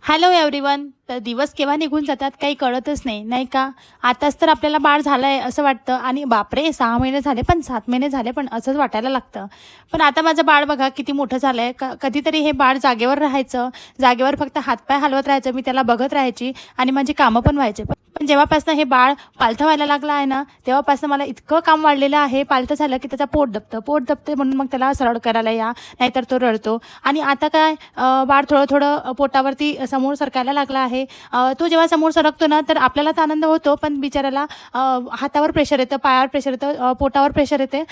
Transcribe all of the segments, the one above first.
Hello everyone. तर दिवस केव्हा निघून जातात काही कळतच नाही, नाही का? आताच तर आपल्याला बाळ झालं आहे असं वाटतं आणि बापरे 6 महिने झाले पण 7 महिने झाले पण असंच वाटायला लागतं. पण आता माझं बाळ बघा किती मोठं झालं आहे. कधीतरी हे बाळ जागेवर राहायचं, जागेवर फक्त हातपाय हलवत राहायचं, मी त्याला बघत राहायची आणि माझी कामं पण व्हायचे. पण जेव्हापासनं हे बाळ पालथं व्हायला लागलं आहे ना, तेव्हापासनं मला इतकं काम वाढलेलं आहे. पालथं झालं की त्याचा पोट दबतं म्हणून मग त्याला सरळ करायला या, नाहीतर तो रडतो. आणि आता काय बाळ थोडं थोडं पोटावरती समोर सरकायला लागला आहे. तो जेव्हा समोर सरकतो ना तर आपल्याला तर आनंद होतो, पण बिचाऱ्याला हातावर प्रेशर येतं, पायावर प्रेशर येतं, पोटावर प्रेशर येते.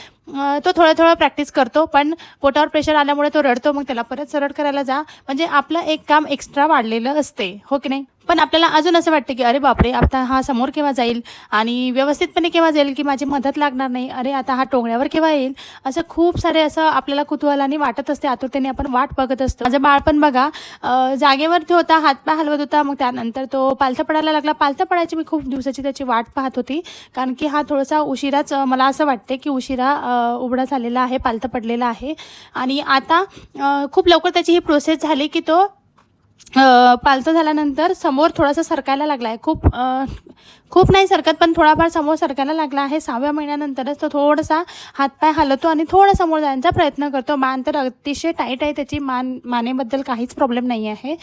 तो थोडं थोडं प्रॅक्टिस करतो, पण पोटावर प्रेशर आल्यामुळे तो रडतो. मग त्याला परत सरळ करायला जा, म्हणजे आपलं एक काम एक्स्ट्रा वाढलेलं असते, हो की नाही? पण आपल्याला अजून असं वाटतं की अरे बापरे, आता हा समोर केव्हा जाईल आणि व्यवस्थितपणे केव्हा जाईल, की माझी मदत लागणार नाही, अरे आता हा टोंगण्यावर केव्हा येईल, असं खूप सारे असं आपल्याला कुतूहलाने वाटत असते, आतुरतेने आपण वाट बघत असतो. माझं बाळ पण बघा जागेवरती होता, हातपाय हलवत होता, मग त्यानंतर तो पालथं पडायला लागला. पालथं पडायची मी खूप दिवसाची त्याची वाट पाहत होती, कारण की हा थोडासा उशिराच मला असं वाटते की उशिरा उघडा झालेला आहे, पालथं पडलेला आहे. आणि आता खूप लवकर त्याची ही प्रोसेस झाली की तो पालथं झाल्यानंतर समोर थोडासा सरकायला लागला आहे. खूप नाही सरकत, पण थोडाफार समोर सरकायला लागला आहे. 6व्या महिन्यानंतरच तो थोडासा हातपाय हलवतो आणि थोडा समोर जाण्याचा प्रयत्न करतो. मान तर अतिशय टाईट आहे त्याची, मानेबद्दल काहीच प्रॉब्लेम नाही आहे.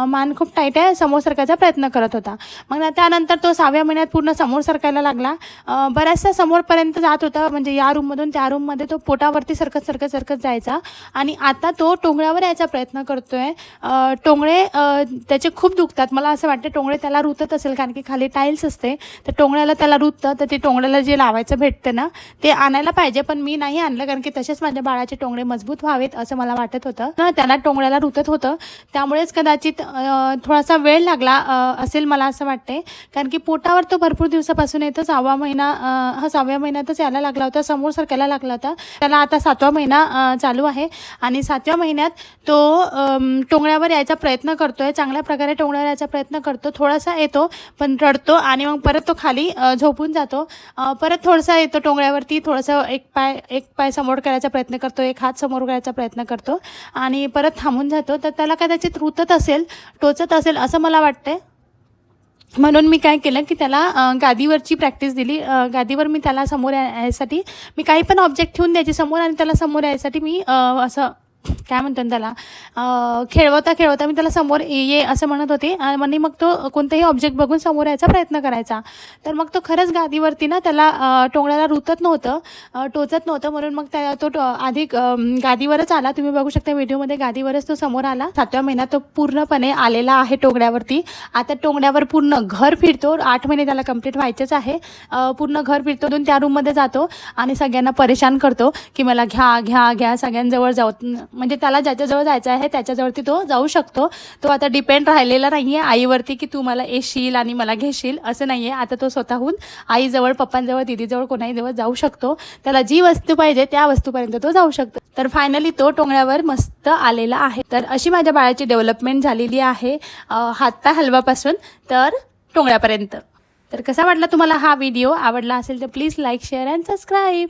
मान खूप टाईट आहे, समोर सरकायचा प्रयत्न करत होता. मग त्यानंतर तो 6व्या महिन्यात पूर्ण समोर सरकायला लागला. बऱ्याचशा समोरपर्यंत जात होता, म्हणजे या रूममधून त्या रूममध्ये तो पोटावरती सरकत जायचा. आणि आता तो टोंगळ्यावर यायचा प्रयत्न करतोय. टोंगळे त्याचे खूप दुखतात. मला असं वाटतं टोंगळे त्याला रुतत असेल, कारण की खाली टाईल्स असते, तर टोंगळ्याला त्याला रुततं. तर ते टोंगळ्याला जे लावायचं भेटतं ना, ते आणायला पाहिजे, पण मी नाही आणलं, कारण की तसेच माझ्या बाळाचे टोंगळे मजबूत व्हावेत असं मला वाटत होतं. त्याला टोंगळ्याला रुतत होतं, त्यामुळेच कदाचित थोडासा वेळ लागला असेल मला असं वाटते, कारण की पोटावर तो भरपूर दिवसापासून येतो. 6वा महिना, 6व्या महिन्यातच यायला लागला होता, समोर सरकायला लागला होता. त्याला आता 7वा महिना चालू आहे आणि 7व्या महिन्यात तो टोंगळ्यावर यायचा प्रयत्न करतोय, चांगल्या प्रकारे टोंगळ्यावर यायचा प्रयत्न करतो. थोडासा येतो पण रडतो आणि मग परत तो खाली झोपून जातो. परत थोडासा येतो टोंगळ्यावरती, थोडंसं एक पाय समोर करायचा प्रयत्न करतो, एक हात समोर करायचा प्रयत्न करतो आणि परत थांबून जातो. तर त्याला कदाचित रुतत असेल, टोचत असेल असं मला वाटतंय. म्हणून मी काय केलं की त्याला गादीवरची प्रॅक्टिस दिली. गादीवर मी त्याला समोर यायसाठी मी काही पण ऑब्जेक्ट ठेवून द्यायची समोर, आणि त्याला समोर यायसाठी मी असं काय म्हणतो त्याला खेळवता मी त्याला समोर ये असं म्हणत होते. आणि मग तो कोणताही ऑब्जेक्ट बघून समोर यायचा प्रयत्न करायचा. तर मग तो खरंच गादीवरती ना त्याला टोंगळ्याला रुतत नव्हतं, टोचत नव्हतं, म्हणून मग तो आधी गादीवरच आला. तुम्ही बघू शकता व्हिडिओमध्ये गादीवरच तो समोर आला. 7व्या महिन्यात तो पूर्णपणे आलेला आहे टोंगळ्यावरती. आता टोंगळ्यावर पूर्ण घर फिरतो. 8 महिने त्याला कंप्लीट व्हायचेच आहे. पूर्ण घर फिरतो, त्या रूममध्ये जातो आणि सगळ्यांना परेशान करतो की मला घ्या सगळ्यांजवळ जाऊ, म्हणजे त्याला ज्याच्याजवळ जायचं आहे त्याच्याजवळती तो जाऊ शकतो. तो आता डिपेंड राहिलेला नाही आहे आईवरती की तू मला येशील आणि मला घेशील, असं नाही आहे. आता तो स्वतःहून आईजवळ, पप्पांजवळ, दीदीजवळ, कोणाहीजवळ जाऊ शकतो. त्याला जी वस्तू पाहिजे त्या वस्तूपर्यंत तो जाऊ शकतो. तर फायनली तो टोंगळ्यावर मस्त आलेला आहे. तर अशी माझ्या बाळाची डेव्हलपमेंट झालेली आहे, हातपाय हलवापासून तर टोंगळ्यापर्यंत. तर कसा वाटला तुम्हाला हा व्हिडिओ? आवडला असेल तर please like, share and subscribe.